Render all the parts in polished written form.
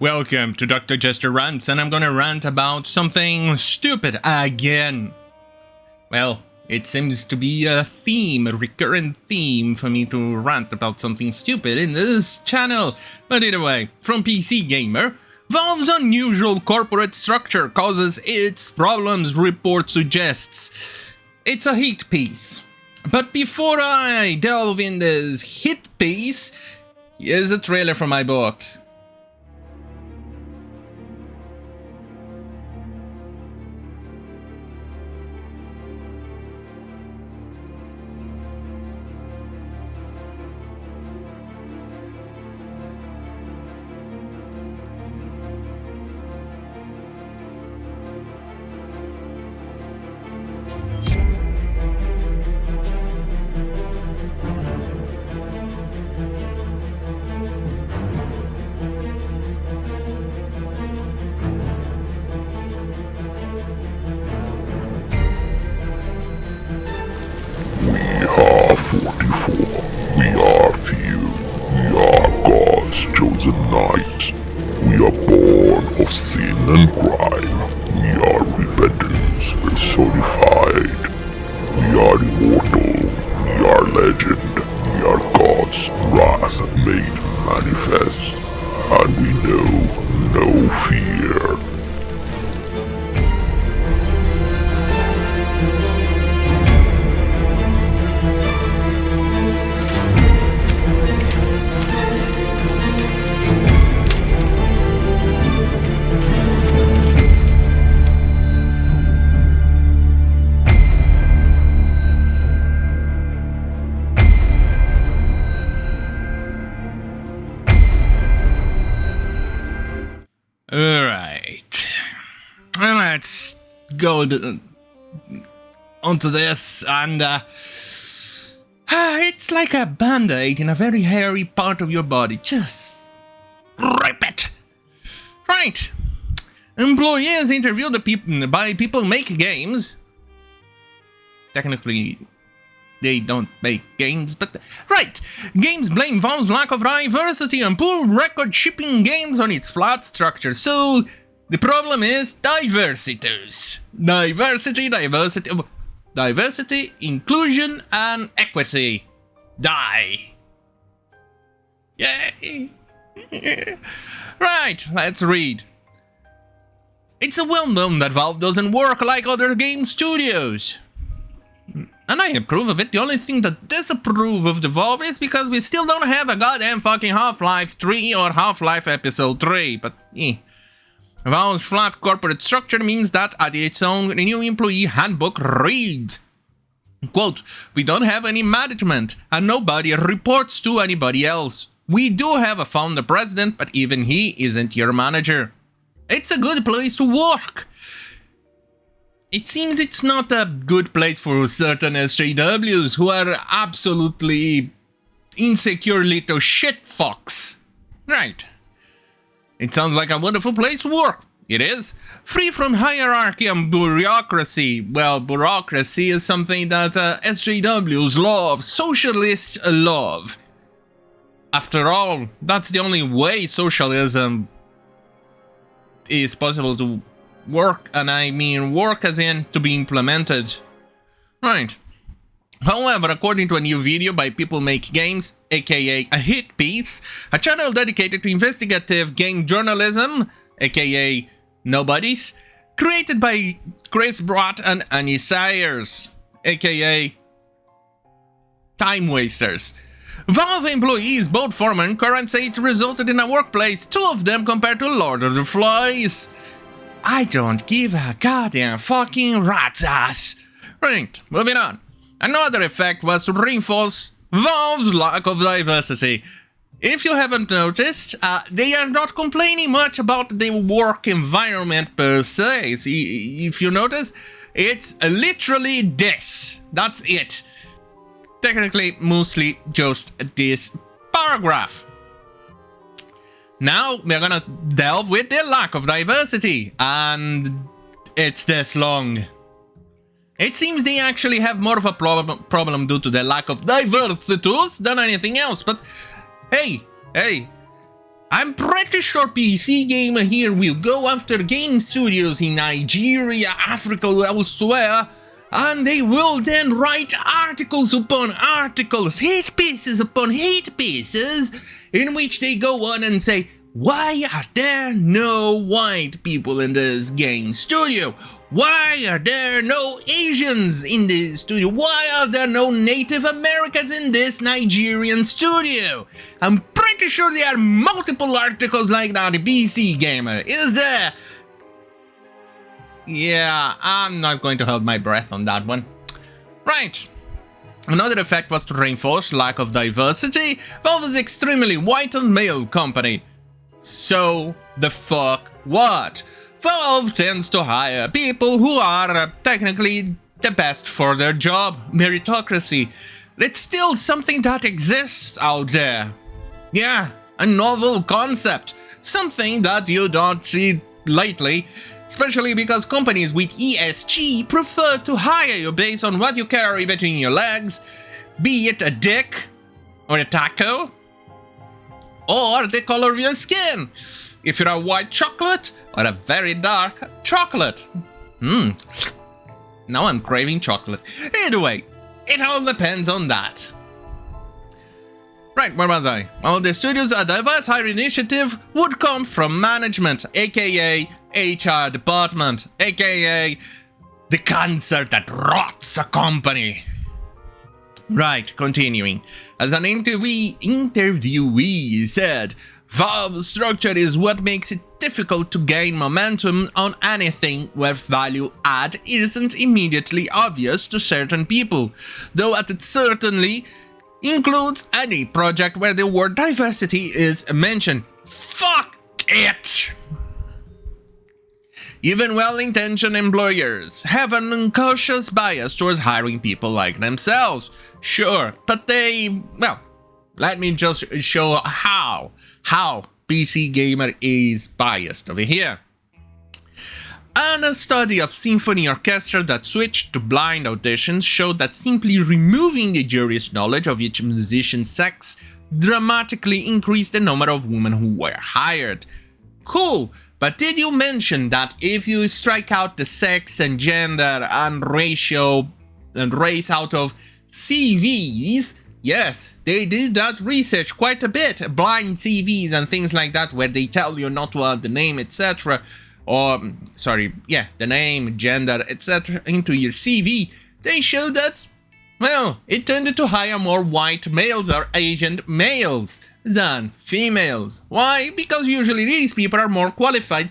Welcome to Dr. Jester Rants, and I'm gonna rant about something stupid again. Well, it seems to be a recurrent theme for me to rant about something stupid in this channel. But either way, from PC Gamer, Valve's unusual corporate structure causes its problems, report suggests. It's a hit piece. But before I delve in this hit piece, here's a trailer for my book. We are few, we are God's chosen knights. We are born of sin and crime. We are repentance personified. We are immortal, we are legend. We are God's wrath made manifest. And we know no fear. Alright, let's go onto this, and it's like a band-aid in a very hairy part of your body. Just rip it. Right. Employees interviewed by People Make Games. Technically, they don't make games, but... Right! Games blame Valve's lack of diversity and poor record shipping games on its flat structure. So, the problem is diversities. Diversity, inclusion, and equity. Die. Yay! Right, let's read. It's well known that Valve doesn't work like other game studios. And I approve of it. The only thing that disapprove of the Valve is because we still don't have a goddamn fucking Half-Life 3 or Half-Life Episode 3, but Valve's flat corporate structure means that at its own new employee handbook reads, quote, "We don't have any management and nobody reports to anybody else. We do have a founder president, but even he isn't your manager. It's a good place to work." It seems it's not a good place for certain SJWs who are absolutely insecure little shitfucks. Right. It sounds like a wonderful place to work. It is. Free from hierarchy and bureaucracy. Well, bureaucracy is something that SJWs love, socialists love. After all, that's the only way socialism is possible to work, and I mean work as in to be implemented. Right. However, according to a new video by People Make Games, aka a hit piece, a channel dedicated to investigative game journalism, aka Nobodies, created by Chris Brott and Annie Sayers, aka Time Wasters. Valve employees, both former and current, say it's resulted in a workplace, two of them compared to Lord of the Flies. I don't give a goddamn fucking rat's ass. Right, moving on. Another effect was to reinforce Valve's lack of diversity. If you haven't noticed, they are not complaining much about the work environment per se. See, if you notice, it's literally this. That's it. Technically, mostly just this paragraph. Now, we're gonna delve with the lack of diversity, and it's this long. It seems they actually have more of a problem due to the lack of diversities than anything else, but hey, I'm pretty sure PC Gamer here will go after game studios in Nigeria, Africa, elsewhere, and they will then write articles upon articles, hate pieces upon hate pieces, in which they go on and say, why are there no white people in this game studio? Why are there no Asians in this studio? Why are there no Native Americans in this Nigerian studio? I'm pretty sure there are multiple articles like that on PC Gamer. Is there? Yeah, I'm not going to hold my breath on that one. Right. Another effect was to reinforce lack of diversity. Valve is extremely white and male company. So the fuck what? Valve tends to hire people who are technically the best for their job. Meritocracy. It's still something that exists out there. Yeah, a novel concept. Something that you don't see lately. Especially because companies with ESG prefer to hire you based on what you carry between your legs. Be it a dick, or a taco, or the color of your skin. If you're a white chocolate or a very dark chocolate. Now I'm craving chocolate. Anyway, it all depends on that. Right, where was I? Well, the studio's a diverse hire initiative would come from management, aka HR department, aka the cancer that rots a company. Right, continuing. As an interviewee said, Valve's structure is what makes it difficult to gain momentum on anything where value add isn't immediately obvious to certain people, though it certainly includes any project where the word diversity is mentioned. Fuck it! Even well-intentioned employers have an unconscious bias towards hiring people like themselves. Sure, but well, let me just show how PC Gamer is biased over here. And a study of symphony orchestra that switched to blind auditions showed that simply removing the jury's knowledge of each musician's sex dramatically increased the number of women who were hired. Cool, but did you mention that if you strike out the sex and gender and ratio and race out of CVs, yes, they did that research quite a bit, blind CVs and things like that, where they tell you not to add the name, etc. Or, the name, gender, etc. into your CV. They showed that, well, it tended to hire more white males or Asian males than females. Why? Because usually these people are more qualified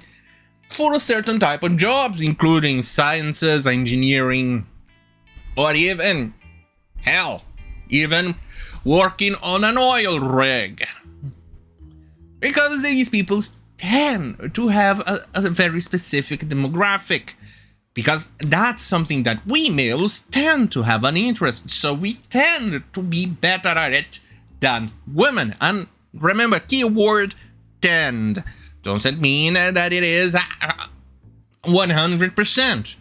for a certain type of jobs, including sciences, engineering, or even, hell, even working on an oil rig. Because these people tend to have a very specific demographic. Because that's something that we males tend to have an interest, so we tend to be better at it than women. And remember, keyword tend. Doesn't mean that it is 100%.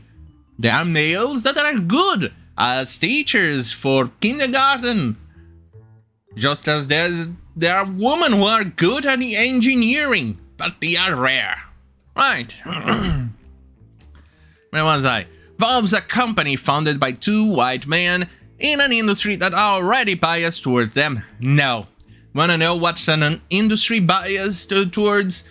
There are males that are good as teachers for kindergarten, just as there are women who are good at engineering, but they are rare. Right. Where was I? Valve's a company founded by two white men in an industry that are already biased towards them. No. Wanna know what's an industry biased towards?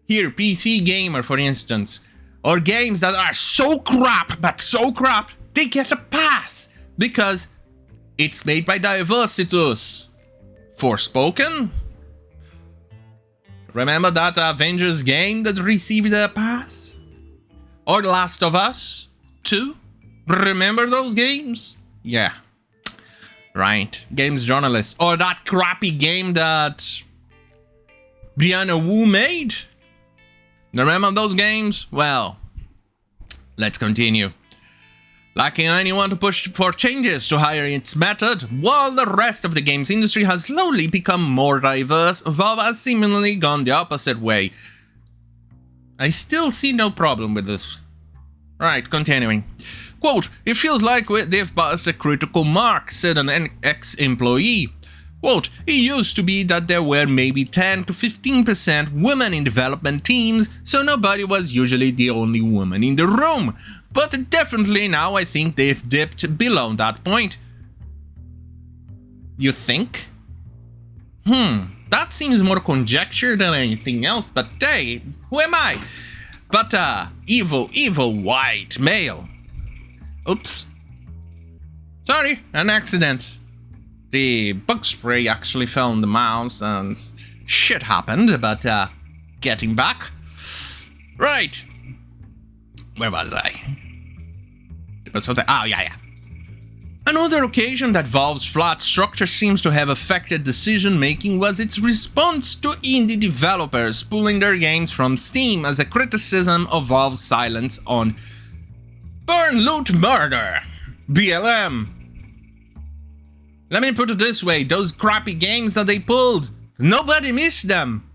Here, PC Gamer, for instance. Or games that are so crap, they get a pass because it's made by Diversitus. Forspoken? Remember that Avengers game that received a pass? Or The Last of Us 2? Remember those games? Yeah. Right. Games journalist. Or that crappy game that Brianna Wu made? Remember those games? Well, let's continue. Lacking anyone to push for changes to hire its method, while the rest of the games industry has slowly become more diverse, Valve has seemingly gone the opposite way. I still see no problem with this. Right, continuing. Quote, it feels like they've passed a critical mark, said an ex-employee. Quote, it used to be that there were maybe 10 to 15% women in development teams, so nobody was usually the only woman in the room. But definitely now I think they've dipped below that point. You think? That seems more conjecture than anything else, but hey, who am I? But evil white male. Oops. Sorry, an accident. The bug spray actually fell on the mouse and shit happened, but getting back. Right. Where was I? There was something. Oh, yeah. Another occasion that Valve's flat structure seems to have affected decision-making was its response to indie developers pulling their games from Steam as a criticism of Valve's silence on Burn, Loot, Murder, BLM. Let me put it this way, those crappy games that they pulled, nobody missed them.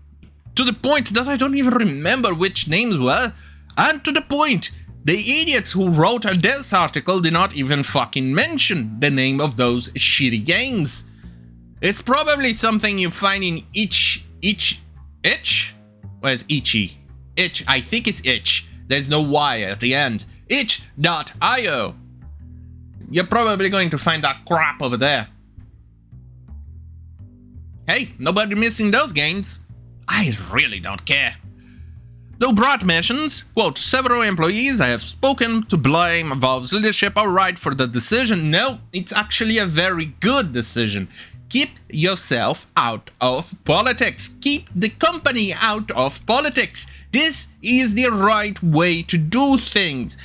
To the point that I don't even remember which names were, and to the point, the idiots who wrote this article did not even fucking mention the name of those shitty games. It's probably something you find in itch? Where's itchy? Itch, I think it's itch. There's no Y at the end. Itch.io. You're probably going to find that crap over there. Hey, nobody missing those games. I really don't care. Though Brat mentions, quote, several employees I have spoken to blame Valve's leadership outright for the decision. No, it's actually a very good decision. Keep yourself out of politics. Keep the company out of politics. This is the right way to do things.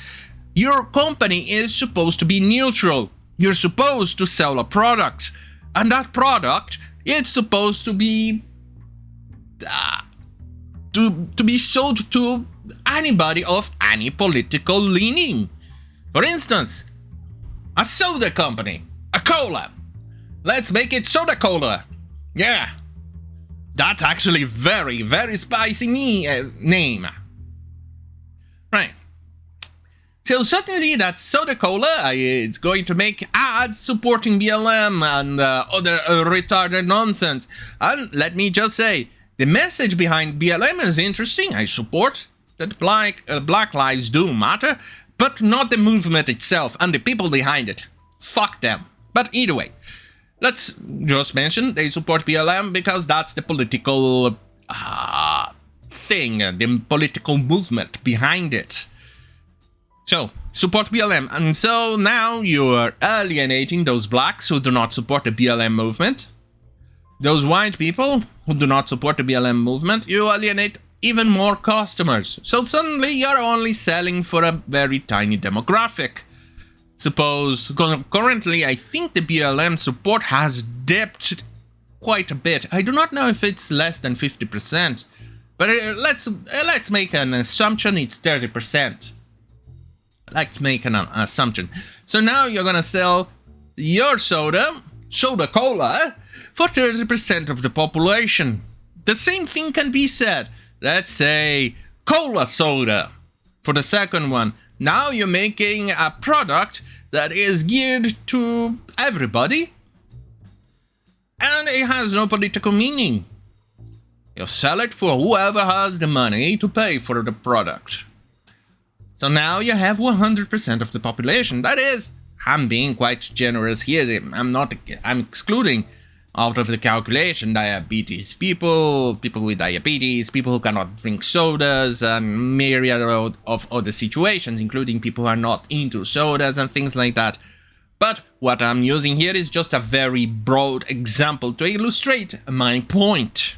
Your company is supposed to be neutral. You're supposed to sell a product. And that product, it's supposed to be to be sold to anybody of any political leaning. For instance, a soda company, a cola. Let's make it soda cola. Yeah, that's actually very, very spicy name. Right. So certainly that soda cola is going to make ads supporting BLM and other retarded nonsense. And let me just say, the message behind BLM is interesting. I support that Black lives do matter, but not the movement itself and the people behind it. Fuck them. But either way, let's just mention they support BLM because that's the political thing, the political movement behind it. So, support BLM. And so now you're alienating those blacks who do not support the BLM movement. Those white people who do not support the BLM movement, you alienate even more customers. So suddenly you're only selling for a very tiny demographic. Suppose currently I think the BLM support has dipped quite a bit. I do not know if it's less than 50%, but let's make an assumption it's 30%. Let's make an assumption. So now you're gonna sell your soda cola, for 30% of the population. The same thing can be said, let's say, cola soda for the second one. Now you're making a product that is geared to everybody, and it has no political meaning. You sell it for whoever has the money to pay for the product. So now you have 100% of the population. That is, I'm being quite generous here. I'm excluding out of the calculation diabetes people with diabetes, people who cannot drink sodas, and myriad of other situations, including people who are not into sodas and things like that. But what I'm using here is just a very broad example to illustrate my point.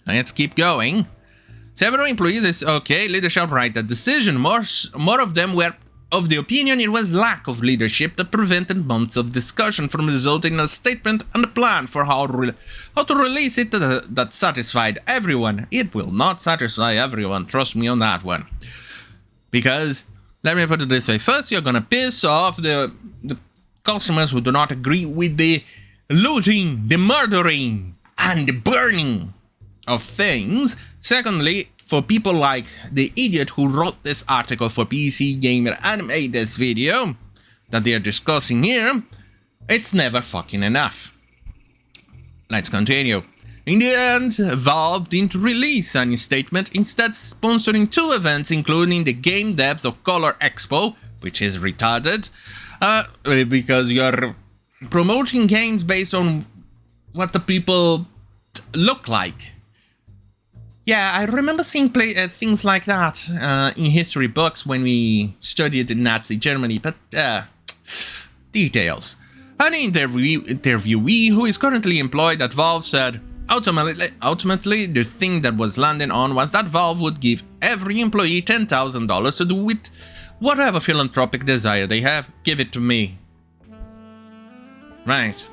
Let's keep going. Several employees is okay, leadership right the decision. More of them were of the opinion it was lack of leadership that prevented months of discussion from resulting in a statement and a plan for how to release it that satisfied everyone. It will not satisfy everyone, trust me on that one. Because, let me put it this way, first you're gonna piss off the customers who do not agree with the looting, the murdering, and the burning of things. Secondly, for people like the idiot who wrote this article for PC Gamer and made this video that they're discussing here, it's never fucking enough. Let's continue. In the end, Valve didn't release any statement, instead sponsoring 2 events, including the Game Devs of Color Expo, which is retarded, because you're promoting games based on what the people look like. Yeah, I remember seeing things like that in history books when we studied in Nazi Germany, but details. An interviewee who is currently employed at Valve said, Ultimately, the thing that was landing on was that Valve would give every employee $10,000 to do with whatever philanthropic desire they have. Give it to me. Right.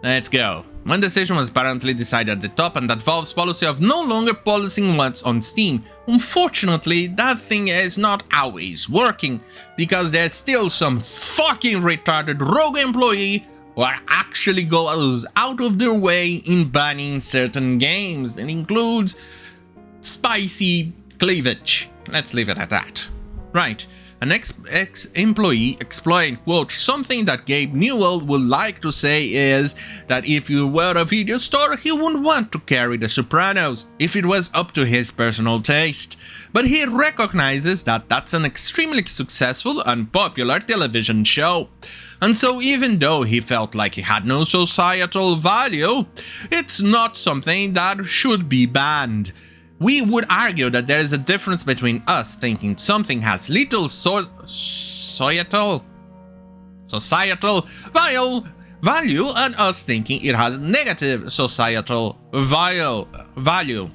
Let's go. One decision was apparently decided at the top, and that Valve's policy of no longer policing what's on Steam. Unfortunately, that thing is not always working, because there's still some fucking retarded rogue employee who actually goes out of their way in banning certain games, and includes spicy cleavage. Let's leave it at that. Right. An ex-employee explained, quote, something that Gabe Newell would like to say is that if you were a video store, he wouldn't want to carry The Sopranos if it was up to his personal taste. But he recognizes that that's an extremely successful and popular television show. And so even though he felt like he had no societal value, it's not something that should be banned. We would argue that there is a difference between us thinking something has little societal value and us thinking it has negative societal value.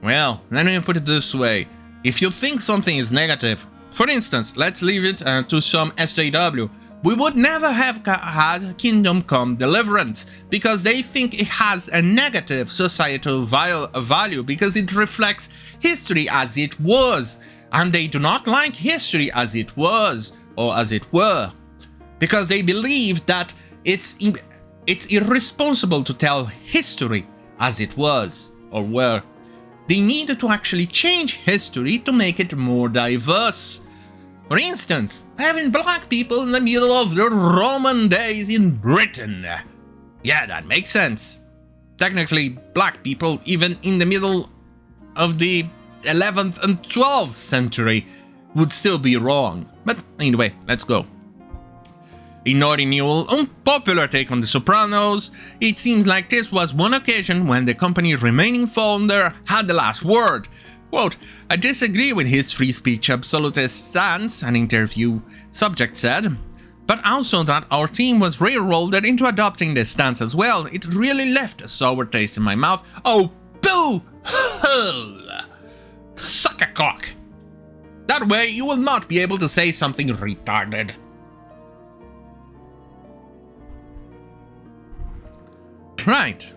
Well, let me put it this way. If you think something is negative, for instance, let's leave it to some SJW, we would never have had Kingdom Come Deliverance, because they think it has a negative societal value because it reflects history as it was, and they do not like history as it was, or as it were, because they believe that it's irresponsible to tell history as it was, or were. They needed to actually change history to make it more diverse. For instance, having black people in the middle of the Roman days in Britain. Yeah, that makes sense. Technically, black people even in the middle of the 11th and 12th century would still be wrong. But anyway, let's go. Ignoring Newell's unpopular take on The Sopranos, it seems like this was one occasion when the company's remaining founder had the last word. Quote, I disagree with his free speech absolutist stance, an interview subject said, but also that our team was railroaded into adopting this stance as well. It really left a sour taste in my mouth. Oh, boo! Suck a cock! That way you will not be able to say something retarded. Right.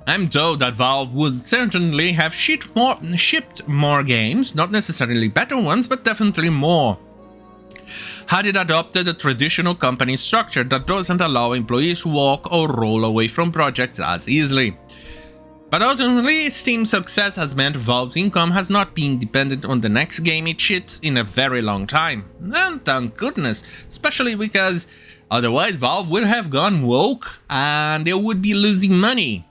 I'm told that Valve would certainly have shipped more games, not necessarily better ones, but definitely more, had it adopted a traditional company structure that doesn't allow employees to walk or roll away from projects as easily. But ultimately, Steam's success has meant Valve's income has not been dependent on the next game it ships in a very long time. And thank goodness, especially because otherwise Valve would have gone woke and they would be losing money.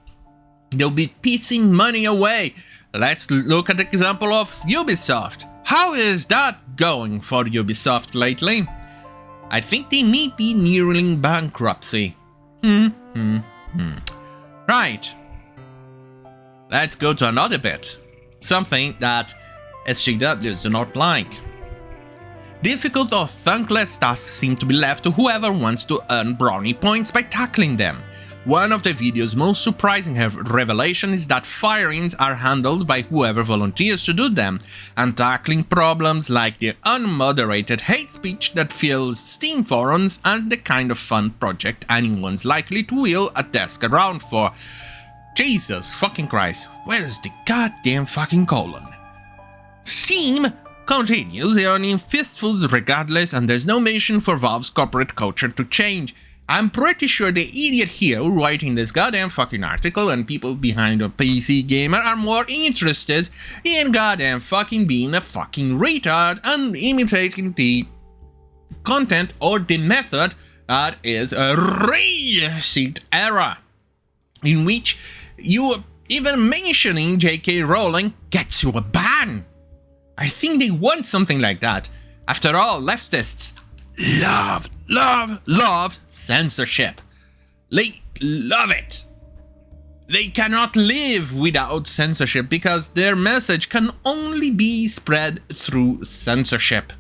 They'll be piecing money away. Let's look at the example of Ubisoft. How is that going for Ubisoft lately? I think they may be nearing bankruptcy. Right. Let's go to another bit. Something that SJWs do not like. Difficult or thankless tasks seem to be left to whoever wants to earn brownie points by tackling them. One of the video's most surprising revelations is that firings are handled by whoever volunteers to do them, and tackling problems like the unmoderated hate speech that fills Steam forums and the kind of fun project anyone's likely to wheel a desk around for. Jesus fucking Christ, where's the goddamn fucking colon? Steam continues earning fistfuls regardless, and there's no mission for Valve's corporate culture to change. I'm pretty sure the idiot here writing this goddamn fucking article and people behind a PC gamer are more interested in goddamn fucking being a fucking retard and imitating the content or the method That is a recent era in which you even mentioning J.K. Rowling gets you a ban. I think they want something like that. After all, leftists love censorship. They love it. They cannot live without censorship because their message can only be spread through censorship.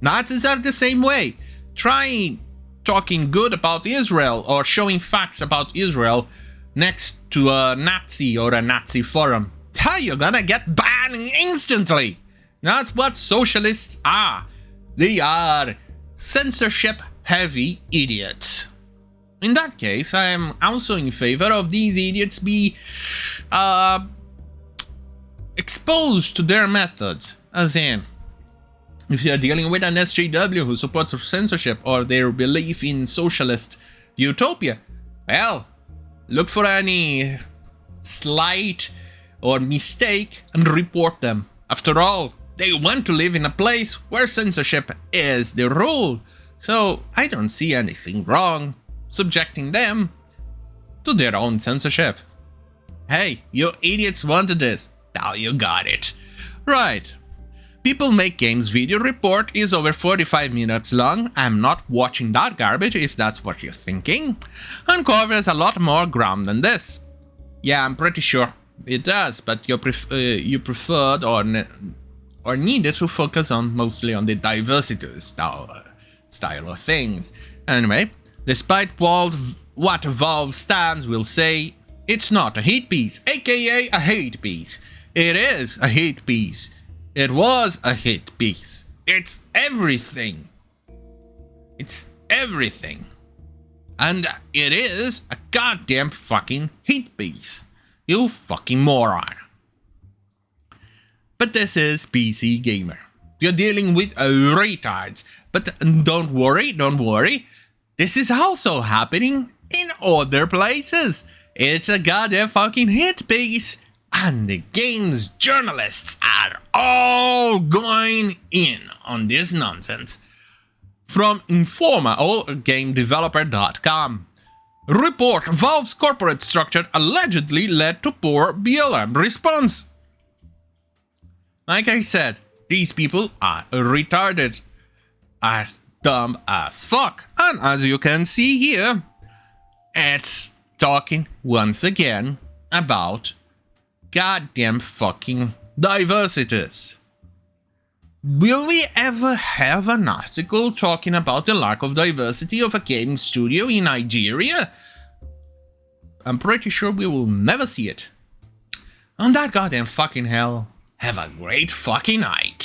Nazis are the same way. Try talking good about Israel or showing facts about Israel next to a Nazi or a Nazi forum. You're gonna get banned instantly. That's what socialists are. They are censorship-heavy idiots. In that case, I am also in favor of these idiots be exposed to their methods. As in, if you're dealing with an SJW who supports censorship or their belief in socialist utopia, well, look for any slight or mistake and report them. After all, they want to live in a place where censorship is the rule. So I don't see anything wrong subjecting them to their own censorship. Hey, you idiots wanted this. Now you got it. Right. People Make Games video report is over 45 minutes long. I'm not watching that garbage if that's what you're thinking. And covers a lot more ground than this. Yeah, I'm pretty sure it does, but you preferred or needed to focus on mostly on the diversity style of things. Anyway, despite what Valve stands will say, it's not a hate piece, aka a hate piece. It is a hate piece. It was a hit piece. It's everything. It's everything. And it is a goddamn fucking hit piece. You fucking moron. But this is PC Gamer. You're dealing with retards. But don't worry. This is also happening in other places. It's a goddamn fucking hit piece. And the game's journalists are all going in on this nonsense. From Informa or GameDeveloper.com. Report Valve's corporate structure allegedly led to poor BLM response. Like I said, these people are retarded. Are dumb as fuck. And as you can see here, it's talking once again about goddamn fucking diversities. Will we ever have an article talking about the lack of diversity of a game studio in Nigeria? I'm pretty sure we will never see it. On that goddamn fucking hell, have a great fucking night.